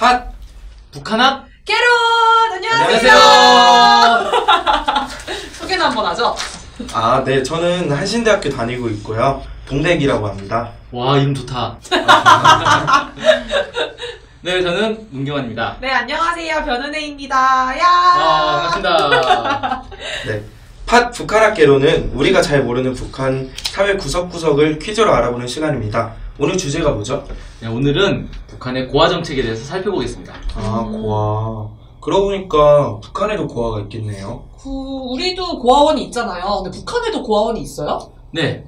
핫! 북한학 캐롯! 안녕하세요! 소개는 한번 하죠? 아, 네. 저는 한신대학교 다니고 있고요. 동백이라고 합니다. 와, 이름 좋다. 네, 저는 문경환입니다. 네, 안녕하세요. 변은혜입니다. 야! 반갑습니다. 네. 팟 북한학개론은 우리가 잘 모르는 북한 사회 구석구석을 퀴즈로 알아보는 시간입니다. 오늘 주제가 뭐죠? 네, 오늘은 북한의 고아 정책에 대해서 살펴보겠습니다. 아, 고아. 그러고 보니까 북한에도 고아가 있겠네요. 우리도 고아원이 있잖아요. 근데 북한에도 고아원이 있어요? 네.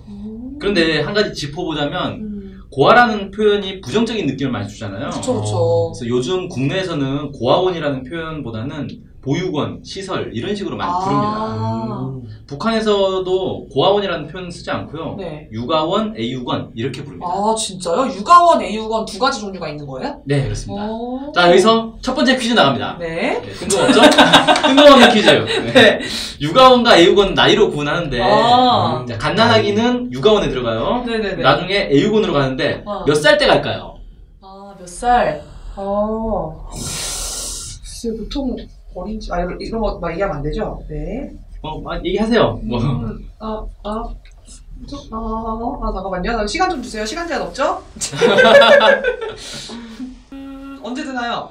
그런데 한 가지 짚어보자면 고아라는 표현이 부정적인 느낌을 많이 주잖아요. 그쵸. 그래서 요즘 국내에서는 고아원이라는 표현보다는 보육원, 시설 이런 식으로 많이 부릅니다. 북한에서도 고아원이라는 표현 쓰지 않고요. 네. 육아원, 애육원 이렇게 부릅니다. 아, 진짜요? 육아원, 애육원 두 가지 종류가 있는 거예요? 네, 그렇습니다. 자, 여기서 첫 번째 퀴즈 나갑니다. 네. 네, 뜬금없죠? 뜬금없는 퀴즈. 네. 육아원과 애육원 나이로 구분하는데 자, 갓난아기는 육아원에 들어가요. 네네네. 나중에 애육원으로 가는데 몇 살 때 갈까요? 아, 몇 살? 글쎄, 보통 어린지, 이런 거 막 얘기하면 안 되죠? 네. 얘기하세요. 뭐. 잠깐만요. 나 시간 좀 주세요. 시간 제한 없죠? 언제 되나요?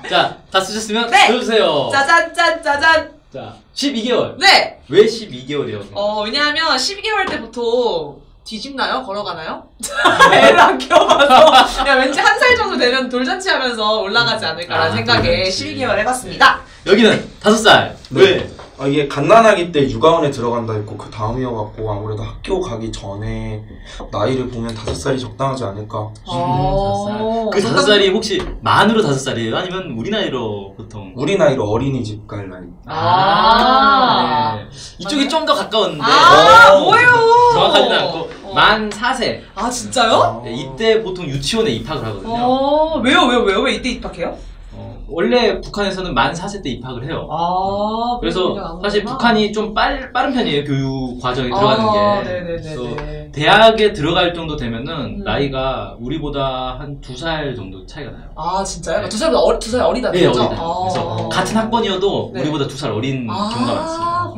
자, 다 쓰셨으면 네! 들어주세요. 짜잔, 짜잔! 자, 12개월. 네! 왜 12개월이에요? 왜냐하면 12개월 때 보통 뒤집나요? 걸어가나요? 애를 안 키워봐서 야, 왠지 한 살 정도 되면 돌잔치 하면서 올라가지 않을까라는 생각에 12개월 해봤습니다. 여기는 5살. 왜? 이게 갓난아기 때 육아원에 들어간다 했고 그 다음이어갖고 아무래도 학교 가기 전에 나이를 보면 5살이 적당하지 않을까. 5살. 그 5살이 혹시 만으로 5살이에요? 아니면 우리 나이로 보통? 우리 나이로 어린이집 갈 나이. 네. 이쪽이 좀 더 가까웠는데. 뭐예요? 정확하지는 않고 만 4세. 아, 진짜요? 네, 이때 보통 유치원에 입학을 하거든요. 왜요? 왜 이때 입학해요? 원래 북한에서는 만 4세 때 입학을 해요. 그래서 사실 북한이 좀 빠른 편이에요. 교육 과정에 들어가는 게. 그래서 대학에 들어갈 정도 되면은 나이가 우리보다 한 2살 정도 차이가 나요. 아, 진짜요? 네. 2살보다 2살 어리다. 네, 어리다. 그래서 같은 학번이어도 우리보다 2살 어린 경우가 많습니다.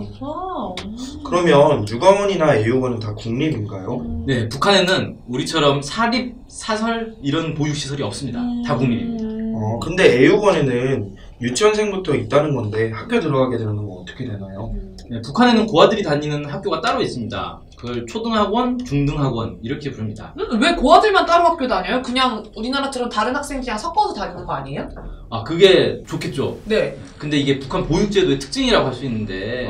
그러면 육아원이나 애육원은 다 국립인가요? 네, 북한에는 우리처럼 사립, 사설 이런 보육시설이 없습니다. 다 국립입니다. 근데 애육원에는 유치원생부터 있다는 건데 학교 들어가게 되는 건 어떻게 되나요? 네, 북한에는 고아들이 다니는 학교가 따로 있습니다. 그걸 초등학원, 중등학원 이렇게 부릅니다. 왜 고아들만 따로 학교 다녀요? 그냥 우리나라처럼 다른 학생들이랑 섞어서 다니는 거 아니에요? 아, 그게 좋겠죠. 네. 근데 이게 북한 보육제도의 특징이라고 할 수 있는데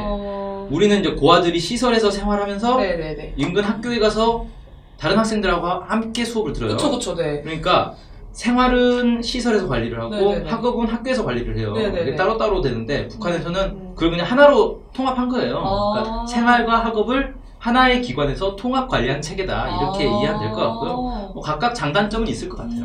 우리는 이제 고아들이 시설에서 생활하면서 인근 학교에 가서 다른 학생들하고 함께 수업을 들어요. 그쵸, 네. 그러니까 생활은 시설에서 관리를 하고 네네네. 학업은 학교에서 관리를 해요. 네네네. 이게 따로따로 되는데 북한에서는 그걸 그냥 하나로 통합한 거예요. 그러니까 생활과 학업을 하나의 기관에서 통합 관리한 체계다 이렇게 이해하면 될 것 같고요. 뭐 각각 장단점은 있을 것 같아요.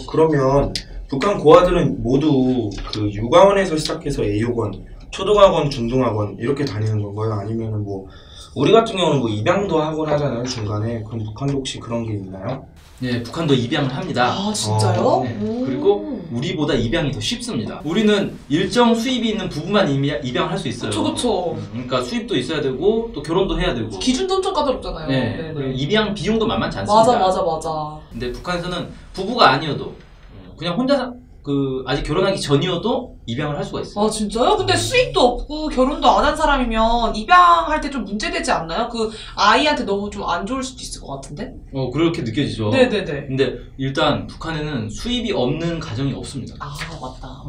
그러면 북한 고아들은 모두 그 육아원에서 시작해서 애육원, 초등학원, 중등학원 이렇게 다니는 건가요? 아니면은 뭐 우리 같은 경우는 뭐 입양도 하곤 하잖아요, 중간에. 그럼 북한도 혹시 그런 게 있나요? 네, 북한도 입양을 합니다. 아, 진짜요? 네. 그리고 우리보다 입양이 더 쉽습니다. 우리는 일정 수입이 있는 부부만 입양을 할 수 있어요. 그쵸. 그러니까 수입도 있어야 되고 또 결혼도 해야 되고. 기준도 엄청 까다롭잖아요. 네. 그리고 입양 비용도 만만치 않습니다. 맞아. 근데 북한에서는 부부가 아니어도 그냥 혼자 아직 결혼하기 전이어도 입양을 할 수가 있어요. 아, 진짜요? 근데 수입도 없고 결혼도 안 한 사람이면 입양할 때 좀 문제되지 않나요? 아이한테 너무 좀 안 좋을 수도 있을 것 같은데? 그렇게 느껴지죠. 네네네. 근데 일단 북한에는 수입이 없는 가정이 없습니다. 아, 맞다.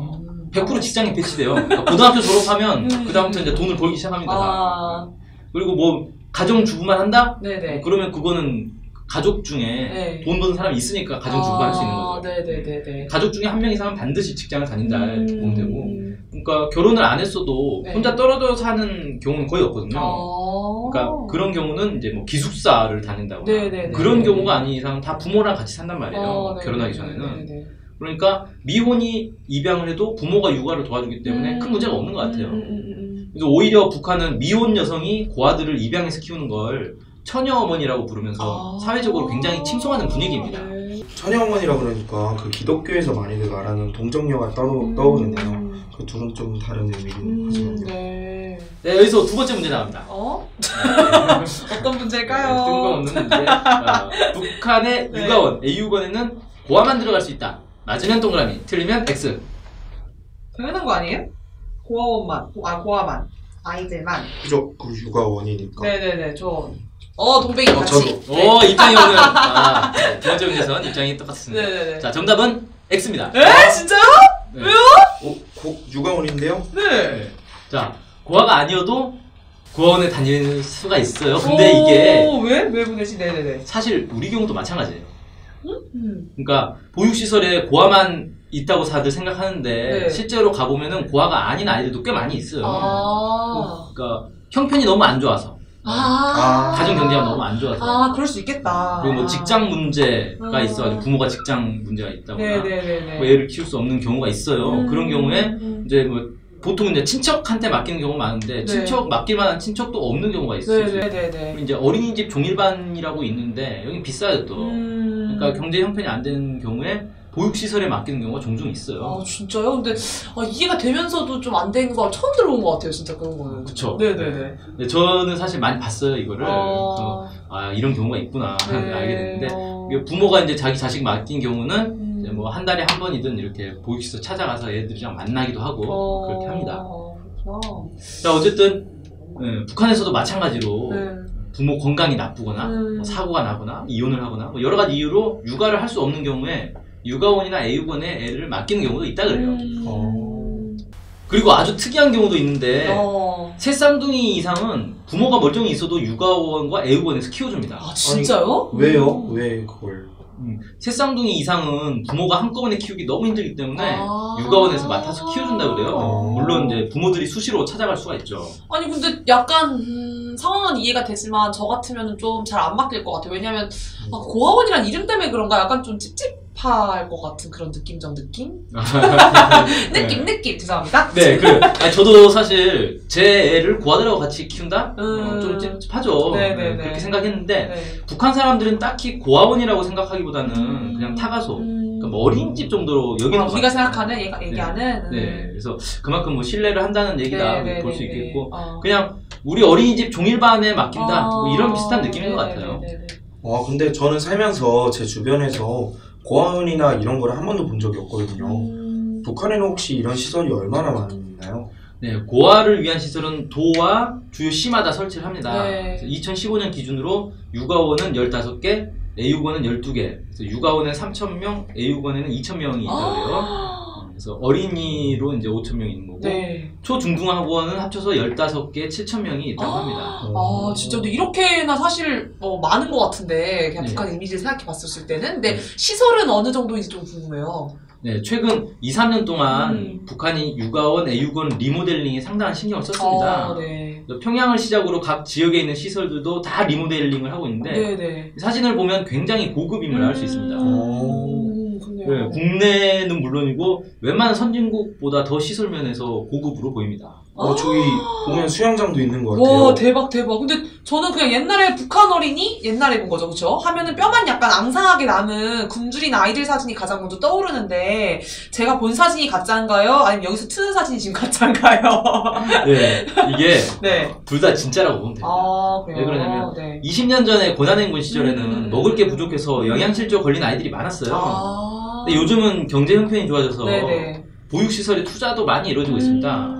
100% 직장에 배치돼요. 그러니까 고등학교 졸업하면 그다음부터 이제 돈을 벌기 시작합니다. 그리고 뭐 가정주부만 한다? 네네. 그러면 그거는 가족 중에 돈 버는 사람이 있으니까 가정주부가 할 수 있는 거죠. 네네네. 가족 중에 한 명 이상은 반드시 직장을 다닌다 보면 되고. 그러니까 결혼을 안 했어도 혼자 떨어져 사는 경우는 거의 없거든요. 그러니까 그런 경우는 이제 뭐 기숙사를 다닌다거나 그런 경우가 아닌 이상 다 부모랑 같이 산단 말이에요. 결혼하기 전에는. 그러니까 미혼이 입양을 해도 부모가 육아를 도와주기 때문에 큰 문제가 없는 것 같아요. 그래서 오히려 북한은 미혼 여성이 고아들을 입양해서 키우는 걸 처녀 어머니라고 부르면서 사회적으로 굉장히 칭송하는 분위기입니다. 천여어머니라 그러니까 그 기독교에서 많이들 말하는 동정녀가 떠오르네요. 그 둘은 좀 다른 의미긴 하지만요. 네. 네, 여기서 두 번째 문제 나갑니다. 어떤 문제일까요? 뜬금없는 문제. 북한의 네. 육아원, A육원에는 고아만 들어갈 수 있다. 맞으면 동그라미, 틀리면 X. 당연한 거 아니에요? 고아만. 아이들만. 그죠? 그 육아원이니까. 네네네, 동백이 같이. 저도. 네. 입장이 오늘. 두 번째 문제에서는 입장이 똑같습니다. 네네네. 자, 정답은 X입니다. 진짜요? 네. 왜요? 육아원인데요? 네. 자, 고아가 아니어도 고아원에 다닐 수가 있어요. 근데 이게 왜 보내지? 네네네. 사실 우리 경우도 마찬가지예요. 그러니까 보육시설에 고아만 있다고 다들 생각하는데 네. 실제로 가보면은 고아가 아닌 아이들도 꽤 많이 있어요. 그러니까 형편이 너무 안 좋아서 가정 경제가 너무 안 좋아서 그럴 수 있겠다. 그리고 뭐 직장 문제가 있어가지고 부모가 직장 문제가 있다거나 네네네네. 뭐 애를 키울 수 없는 경우가 있어요. 그런 경우에 이제 뭐 보통 이제 친척한테 맡기는 경우가 많은데 친척 맡길 만한 친척도 없는 경우가 있어요. 네네네. 이제 어린이집 종일반이라고 있는데 여기 비싸요 또. 그러니까 경제 형편이 안 되는 경우에 보육시설에 맡기는 경우가 종종 있어요. 진짜요? 근데 이해가 되면서도 좀 안 되는 거 처음 들어본 것 같아요, 진짜 그런 거는. 그쵸. 네네네. 네, 저는 사실 많이 봤어요, 이거를. 그래서, 이런 경우가 있구나, 알게 됐는데, 부모가 이제 자기 자식 맡긴 경우는, 이제 뭐, 한 달에 한 번이든 이렇게 보육시설 찾아가서 애들이랑 만나기도 하고, 그렇게 합니다. 자, 어쨌든, 북한에서도 마찬가지로, 부모 건강이 나쁘거나, 뭐 사고가 나거나, 이혼을 하거나, 뭐 여러 가지 이유로 육아를 할 수 없는 경우에, 육아원이나 애육원에 애를 맡기는 경우도 있다 그래요. 그리고 아주 특이한 경우도 있는데 새 쌍둥이 이상은 부모가 멀쩡히 있어도 육아원과 애육원에서 키워줍니다. 진짜요? 왜요? 왜 그걸? 새 쌍둥이 이상은 부모가 한꺼번에 키우기 너무 힘들기 때문에 육아원에서 맡아서 키워준다 그래요. 물론 이제 부모들이 수시로 찾아갈 수가 있죠. 아니 근데 약간 상황은 이해가 되지만 저 같으면 좀 잘 안 맡길 것 같아요. 왜냐면 고아원이란 이름 때문에 그런가 약간 좀 찝찝할 것 같은 그런 느낌적 느낌? 느낌 죄송합니다. 네, 그래요. 저도 사실 제 애를 고아들하고 같이 키운다? 좀 찝찝하죠. 그렇게 생각했는데 북한 사람들은 딱히 고아원이라고 생각하기보다는 그냥 타가소, 그러니까 뭐 어린이집 정도로 여기는 우리가 생각하는 얘기하는. 네, 그래서 그만큼 뭐 신뢰를 한다는 얘기다 볼 수 있겠고 그냥 우리 어린이집 종일반에 맡긴다 뭐 이런 비슷한 느낌인 것 같아요. 근데 저는 살면서 제 주변에서 고아원이나 이런 걸 한 번도 본 적이 없거든요. 북한에는 혹시 이런 시설이 얼마나 많나요? 네, 고아를 위한 시설은 도와 주요 시마다 설치를 합니다. 2015년 기준으로 육아원은 15개, 애육원은 12개. 그래서 육아원에 3,000명, 애육원에는 2,000명이 있다고 해요. 그래서 어린이로 이제 5,000명이 있는 거고 초중등학원은 합쳐서 15개 7,000명이 있다고 합니다. 진짜 근데 이렇게나 사실 많은 것 같은데 그냥 북한 이미지를 생각해 봤을 때는 근데 시설은 어느 정도인지 좀 궁금해요. 네, 최근 2, 3년 동안 북한이 육아원, 애육원 리모델링에 상당한 신경을 썼습니다. 평양을 시작으로 각 지역에 있는 시설들도 다 리모델링을 하고 있는데 사진을 보면 굉장히 고급임을 알 수 있습니다. 네, 국내는 물론이고 웬만한 선진국보다 더 시설면에서 고급으로 보입니다. 저기 보면 수영장도 있는 것 같아요. 와 대박. 근데 저는 그냥 옛날에 북한 어린이 옛날에 본 거죠, 그렇죠? 하면은 뼈만 약간 앙상하게 남은 굶주린 아이들 사진이 가장 먼저 떠오르는데 제가 본 사진이 가짜인가요? 아니면 여기서 트는 사진이 지금 가짜인가요? 네, 이게 둘 다 진짜라고 보면 됩니다. 그래요? 왜 그러냐면 20년 전에 고난행군 시절에는 먹을 게 부족해서 영양실조 걸린 아이들이 많았어요. 근데 요즘은 경제 형편이 좋아져서 보육시설에 투자도 많이 이루어지고 있습니다.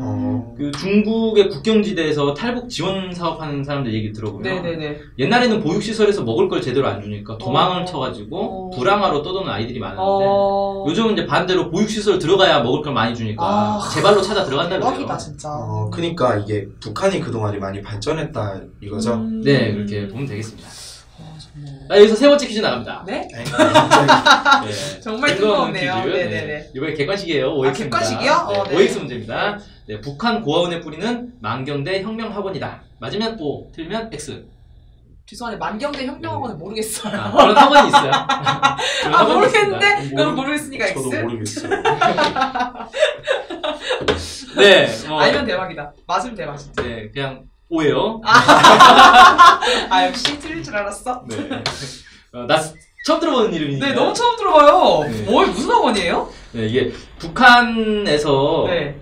그 중국의 국경지대에서 탈북 지원 사업하는 사람들 얘기 들어보면 옛날에는 보육시설에서 먹을 걸 제대로 안 주니까 도망을 쳐가지고 불황하러 떠도는 아이들이 많았는데 요즘은 이제 반대로 보육시설 들어가야 먹을 걸 많이 주니까 제발로 찾아 들어간다 그래요. 대박이다 진짜. 그러니까 이게 북한이 그동안에 많이 발전했다 이거죠? 네, 그렇게 보면 되겠습니다. 여기서 세 번째 퀴즈 나갑니다. 네? 네. 정말 뜬금없네요. 이번에 객관식이에요. OX입니다. 객관식이요? OX 문제입니다. 죄송한 고아원의 뿌리는 만경대 혁명학원이다. 맞으면 O, 틀리면 X. 죄송한데 만경대 혁명학원은 모르겠어요. 그런 학원이 있어요. 모르겠는데? 그럼 모르겠으니까 X? 저도 모르겠어요. 네. 알면 대박이다. 맞으면 대박 진짜. 네, 그냥 O예요. 역시 틀릴 줄 알았어. 네. 처음 들어보는 이름이니까. 네, 너무 처음 들어봐요. 네. 무슨 학원이에요? 네, 이게 북한에서 네.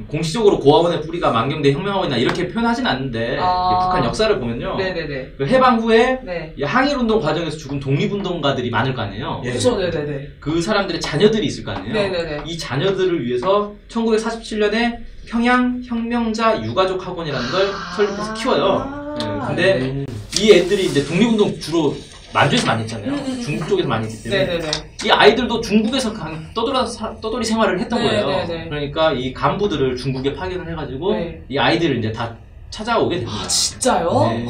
공식적으로 고아원의 뿌리가 만경대 혁명학원이나 이렇게 표현하진 않는데 이게 북한 역사를 보면요. 네네네. 그 해방 후에 네. 이 항일운동 과정에서 죽은 독립운동가들이 많을 거 아니에요. 그렇죠, 네네네. 그 사람들의 자녀들이 있을 거 아니에요. 네네네. 이 자녀들을 위해서 1947년에 평양 혁명자 유가족 학원이라는 걸 설립해서 키워요. 네, 근데 이 애들이 이제 독립운동 주로 만주에서 많이 했잖아요. 중국 쪽에서 많이 했기 때문에 네네네. 이 아이들도 중국에서 떠돌이 생활을 했던 거예요. 네네네. 그러니까 이 간부들을 중국에 파견을 해가지고 네. 이 아이들을 이제 다 찾아오게 됩니다. 아, 진짜요? 네.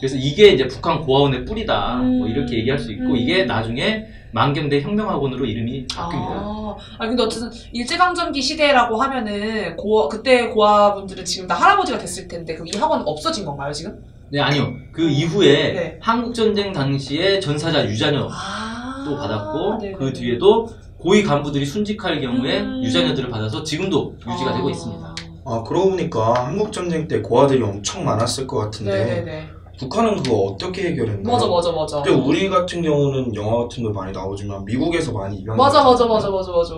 그래서 이게 이제 북한 고아원의 뿌리다. 뭐 이렇게 얘기할 수 있고 이게 나중에 만경대 혁명학원으로 이름이 바뀝니다. 근데 어쨌든 일제강점기 시대라고 하면은 그때 고아분들은 지금 다 할아버지가 됐을 텐데 그럼 이 학원은 없어진 건가요 지금? 네, 아니요. 그 이후에 네. 한국전쟁 당시에 전사자 유자녀 또 받았고 네네네. 그 뒤에도 고위 간부들이 순직할 경우에 유자녀들을 받아서 지금도 유지가 되고 있습니다. 그러고 보니까 한국전쟁 때 고아들이 엄청 많았을 것 같은데 네네네. 북한은 그거 어떻게 해결했나요? 맞아. 근데 우리 같은 경우는 영화 같은 거 많이 나오지만 미국에서 많이 입양. 맞아.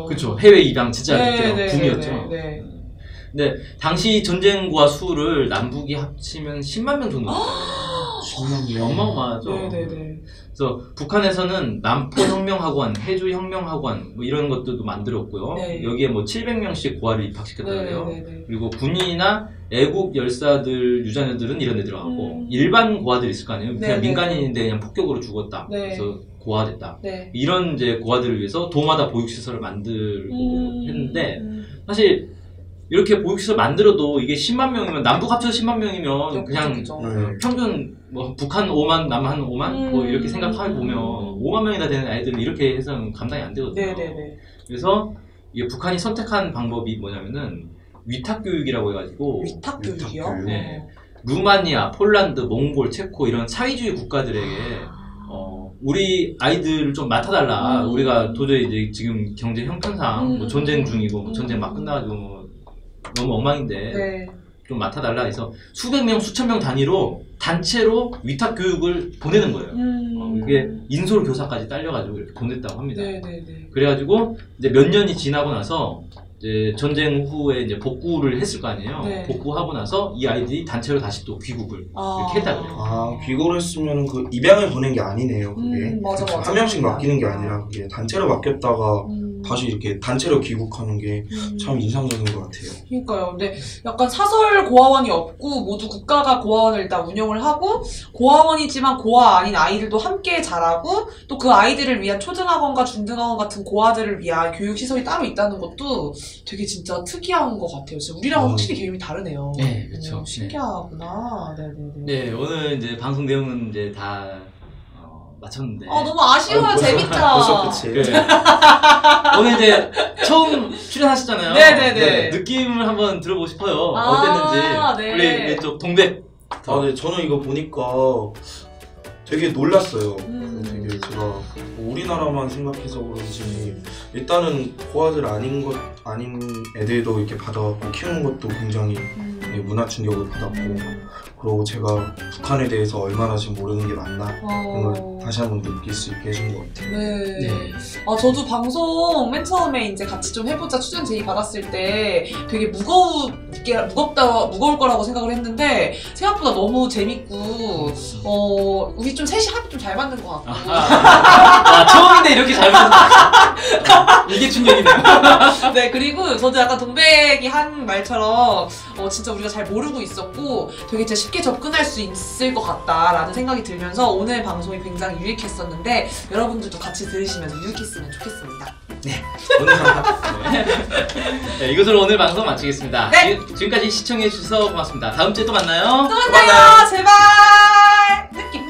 그렇죠. 해외 입양 진짜 네, 붐이었죠. 네. 근데 당시 전쟁 고아 수를 남북이 합치면 10만 명 정도 됐어요. 10만 명. 어마어마하죠. 네네네. 그래서 북한에서는 남포혁명학원, 해주혁명학원 뭐 이런 것들도 만들었고요. 네. 여기에 뭐 700명씩 고아를 입학시켰다고 해요. 네네네. 그리고 군인이나 애국 열사들 유자녀들은 이런 데 들어가고 일반 고아들이 있을 거 아니에요. 그냥 네네. 민간인인데 그냥 폭격으로 죽었다. 네. 그래서 고아됐다. 네. 이런 이제 고아들을 위해서 도마다 보육시설을 만들고 했는데 사실 이렇게 보육시설 만들어도 이게 10만 명이면 남북 합쳐서 10만 명이면 그냥 평균 뭐 북한 5만 남한 5만 뭐 이렇게 생각해 보면 5만 명이나 되는 아이들을 이렇게 해서는 감당이 안 되거든요. 네네네. 그래서 이게 북한이 선택한 방법이 뭐냐면은 위탁교육이라고 해가지고 위탁교육이요? 네. 루마니아, 폴란드, 몽골, 체코 이런 사회주의 국가들에게 우리 아이들을 좀 맡아달라. 우리가 도저히 이제 지금 경제 형편상 뭐 전쟁 중이고 뭐 전쟁 막 끝나가지고 뭐 너무 엉망인데 네. 좀 맡아달라 해서 수백 명, 수천 명 단위로 단체로 위탁 교육을 보내는 거예요. 이게 인솔 교사까지 딸려가지고 이렇게 보냈다고 합니다. 네네네. 그래가지고 이제 몇 년이 지나고 나서 이제 전쟁 후에 이제 복구를 했을 거 아니에요. 네. 복구하고 나서 이 아이들이 단체로 다시 또 귀국을 이렇게 했다 그래요. 귀국을 했으면 그 입양을 보낸 게 아니네요. 그게 맞아. 한 명씩 맡기는 게 아니라 그게 단체로 맡겼다가 다시 이렇게 단체로 귀국하는 게 참 인상적인 것 같아요. 그러니까요. 근데 약간 사설 고아원이 없고 모두 국가가 고아원을 일단 운영을 하고 고아원이지만 고아 아닌 아이들도 함께 자라고 또 그 아이들을 위한 초등학원과 중등학원 같은 고아들을 위한 교육시설이 따로 있다는 것도 되게 진짜 특이한 것 같아요. 진짜 우리랑은 확실히 개념이 다르네요. 네, 그렇죠. 신기하구나. 네네네. 네, 오늘 이제 방송 내용은 이제 다 마쳤는데. 너무 아쉬워요. 재밌다. 벌써 끝이. 네. 오늘 이제 처음 출연하셨잖아요. 네네네. 네, 느낌을 한번 들어보고 싶어요. 어땠는지. 네. 우리 이쪽 동백. 네, 저는 이거 보니까 되게 놀랐어요. 되게 제가 우리나라만 생각해서 그런지 일단은 고아들 아닌 애들도 이렇게 받아갖고 키우는 것도 굉장히 문화 충격을 받았고 그리고 제가 북한에 대해서 얼마나 지금 모르는 게 많나 이런 걸 다시 한번 느낄 수 있게 해준 것 같아요. 네. 저도 방송 맨 처음에 이제 같이 좀 해보자 출연 제의 받았을 때 되게 무거울 거라고 생각을 했는데 생각보다 너무 재밌고 우리 좀 셋이 합이 좀 잘 맞는 것 같고 처음인데 이렇게 잘 맞는 이게 충격이네요. 네, 그리고 저도 약간 동백이 한 말처럼 진짜 우리가 잘 모르고 있었고 되게 진짜 쉽게 접근할 수 있을 것 같다라는 생각이 들면서 오늘 방송이 굉장히 유익했었는데 여러분들도 같이 들으시면서 유익했으면 좋겠습니다. 네, 오늘 네, 이것으로 오늘 방송 마치겠습니다. 네. 지금까지 시청해주셔서 고맙습니다. 다음 주에 또 만나요. 또 만나요. 제발. 느낌.